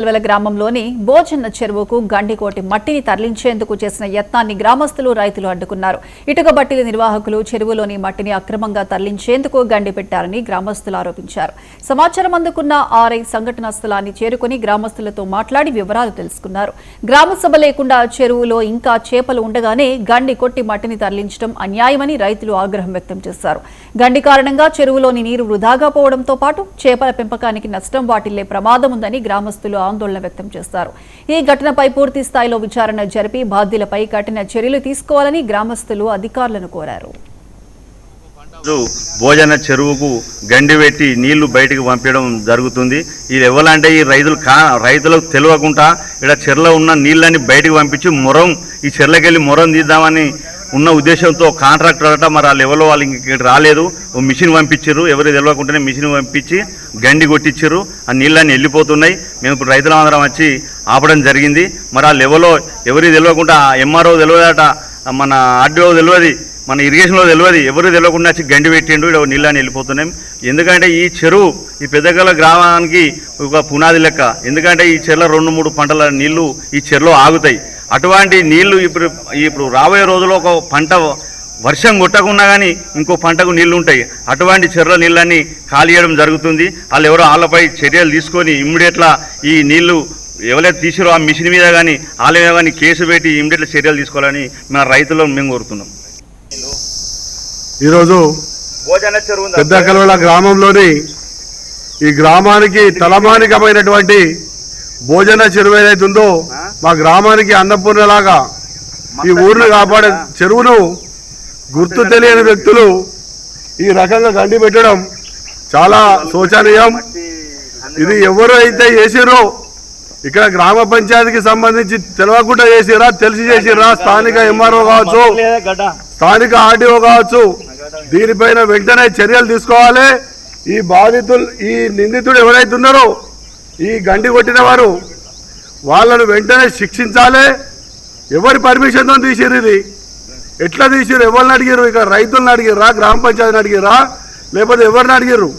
గ్రామంలోని బోజన్న చెరువుకు గండికోటి మట్టిని తరలించేందుకు చేసిన యత్నాన్ని గ్రామస్తులు రైతులు అడ్డుకున్నారు. ఇటుక బట్టీల నిర్వాహకులు చెరువులోని మట్టిని అక్రమంగా తరలించేందుకు గండి పెట్టారని గ్రామస్తులు ఆరోపించారు. సమాచారం అందుకున్న ఆర్ఐ సంఘటనా స్థలాన్ని చేరుకుని గ్రామస్తులతో మాట్లాడి వివరాలు తెలుసుకున్నారు. గ్రామ సభ లేకుండా చెరువులో ఇంకా చేపలు ఉండగానే గండి కొట్టి మట్టిని తరలించడం అన్యాయమని రైతులు ఆగ్రహం వ్యక్తం చేశారు. గండి కారణంగా చెరువులోని నీరు వృధాగా పోవడంతో పాటు చేపల పెంపకానికి నష్టం వాటిల్లే ప్రమాదం ఉందని గ్రామస్తులు ఆందోళన వ్యక్తం చేశారు. ఈ ఘటనపై పూర్తి స్థాయిలో విచారణ జరిపి బాధ్యులపై కఠిన చర్యలు తీసుకోవాలని గ్రామస్తులు అధికారులను కోరారు. భోజన చెరువుకు గండి పెట్టి నీళ్లు బయటకు పంపించడం జరుగుతుంది. ఇది ఎవరంటే ఈ రైతులకు తెలియకుండా ఇక్కడ చెర్లో ఉన్న నీళ్ళని బయటకు పంపించి ఈ చెర్లకెళ్ళి మొరం తీద్దామని ఉన్న ఉద్దేశంతో కాంట్రాక్టర్ అట మరి ఆ లెవెల్లో వాళ్ళు ఇక్కడ రాలేదు. ఓ మిషన్ పంపించారు, ఎవరు తెలియకుండానే మిషన్ పంపించి గండి కొట్టించారు. ఆ నీళ్ళని వెళ్ళిపోతున్నాయి. మేము ఇప్పుడు రైతులందరం వచ్చి ఆపడం జరిగింది. మరి ఆ లెవెల్లో ఎవరికి తెలియకుండా ఎంఆర్ఓ తెలియదట, మన ఆర్డీఓ తెలియదు, మన ఇరిగేషన్లో తెలియదు, ఎవరు తెలియకుండా వచ్చి గండి పెట్టిండు. ఇక్కడ నీళ్ళని వెళ్ళిపోతున్నాయి. ఎందుకంటే ఈ చెరువు ఈ పెద్దగల గ్రామానికి ఒక పునాది లెక్క. ఎందుకంటే ఈ చెరువులో 2-3 పంటల నీళ్లు ఈ చెరువులో ఆగుతాయి. అటువంటి నీళ్లు ఇప్పుడు రాబోయే రోజుల్లో ఒక పంట వర్షం కొట్టకుండా కానీ ఇంకో పంటకు నీళ్లు ఉంటాయి. అటువంటి చెరువుల నీళ్ళని ఖాళీ చేయడం జరుగుతుంది. వాళ్ళు ఎవరో వాళ్ళపై చర్యలు తీసుకొని ఇమ్మీడియట్లా ఈ నీళ్లు ఎవరైతే తీసిరో ఆ మిషన్ మీద కానీ వాళ్ళ మీద కానీ కేసు పెట్టి ఇమ్మీడియట్గా చర్యలు తీసుకోవాలని మన రైతులను మేము కోరుతున్నాం. ఈరోజు పెద్ద కలవల గ్రామంలోని ఈ గ్రామానికి తలమానికమైనటువంటి భోజన చెరువు ఏదైతే ఉందో మా గ్రామానికి అన్నపూర్ణలాగా ఈ ఊరిని కాపాడే చెరువును గుర్తు తెలియని వ్యక్తులు ఈ రకంగా గండి పెట్టడం చాలా శోచనీయం. ఇది ఎవరు అయితే చేసిరో ఇక్కడ గ్రామ పంచాయతీకి సంబంధించి తెలియకుండా చేసిరా, తెలిసి చేసిరా, స్థానిక ఎంఆర్ఓ కావచ్చు, స్థానిక ఆర్డీఓ కావచ్చు, దీనిపైన వెంటనే చర్యలు తీసుకోవాలి. ఈ నిందితుడు ఎవరైతే ఉన్నారో ఈ గండి కొట్టిన వారు వాళ్ళను వెంటనే శిక్షించాలి. ఎవరి పర్మిషన్తో తీసిరు, ఇది ఎట్లా తీసిరు, ఎవరిని అడిగారు, ఇక్కడ రైతులను అడిగిర్రా, గ్రామ పంచాయతీని అడిగిర్రా, లేకపోతే ఎవరిని అడిగారు,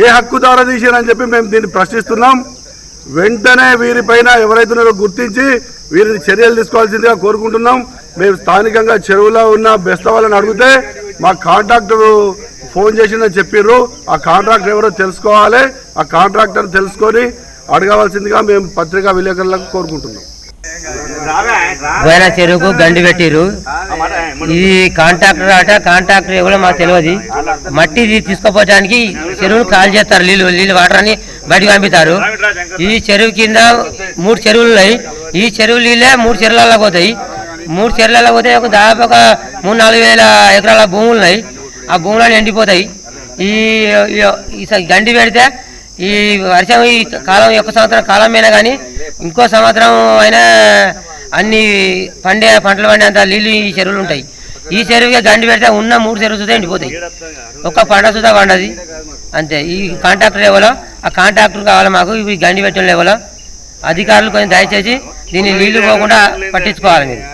ఏ హక్కు ద్వారా తీసిరని చెప్పి మేము దీన్ని ప్రశ్నిస్తున్నాం. వెంటనే వీరిపైన ఎవరైతున్నారో గుర్తించి వీరిని చర్యలు తీసుకోవాల్సిందిగా కోరుకుంటున్నాం. మేము స్థానికంగా చెరువులో ఉన్న బెస్త వాళ్ళని అడిగితే మా కాంట్రాక్టర్ ఫోన్ చేసిందని చెప్పిర్రు. ఆ కాంట్రాక్టర్ ఎవరో తెలుసుకోవాలి. ఆ కాంట్రాక్టర్ తెలుసుకొని అడగవలసిందిగా మేము పత్రికా విలేకరులకు కోరుకుంటున్నాం. బోయన చెరువుకు గండి పెట్టిరు. ఇది కాంట్రాక్టర్ అట, కాంట్రాక్టర్ ఎవరో మాకు తెలియదు. మట్టి తీసుకుపోవడానికి చెరువును కాల్ చేస్తారు. నీళ్ళు వాటర్ అని బయటకు పంపిస్తారు. ఈ చెరువు కింద 3 చెరువులు ఉన్నాయి. ఈ చెరువు నీళ్ళే 3 చెరువులలో పోతాయి. 3 చెరువులలో పోతే దాదాపు ఒక 3-4 వేల ఎకరాల భూములు ఉన్నాయి. ఆ భూములను ఎండిపోతాయి. ఈ గండి పెడితే ఈ వర్షం ఈ కాలం ఒక సంవత్సరం కాలమైనా కానీ ఇంకో సంవత్సరం అయినా అన్ని పంటలు పండేంత నీళ్ళు ఈ చెరువులు ఉంటాయి. ఈ చెరువుగా గండి పెడితే ఉన్న 3 చెరువులు సుధా ఎండిపోతాయి. ఒక్క పంట సుధా పండది అంతే. ఈ కాంట్రాక్టర్ ఎవరో ఆ కాంట్రాక్టర్ కావాలి మాకు. ఈ గండి పెట్టడం ఎవరో అధికారులు కొంచెం దయచేసి దీన్ని నీళ్లు పోకుండా పట్టించుకోవాలి మీరు.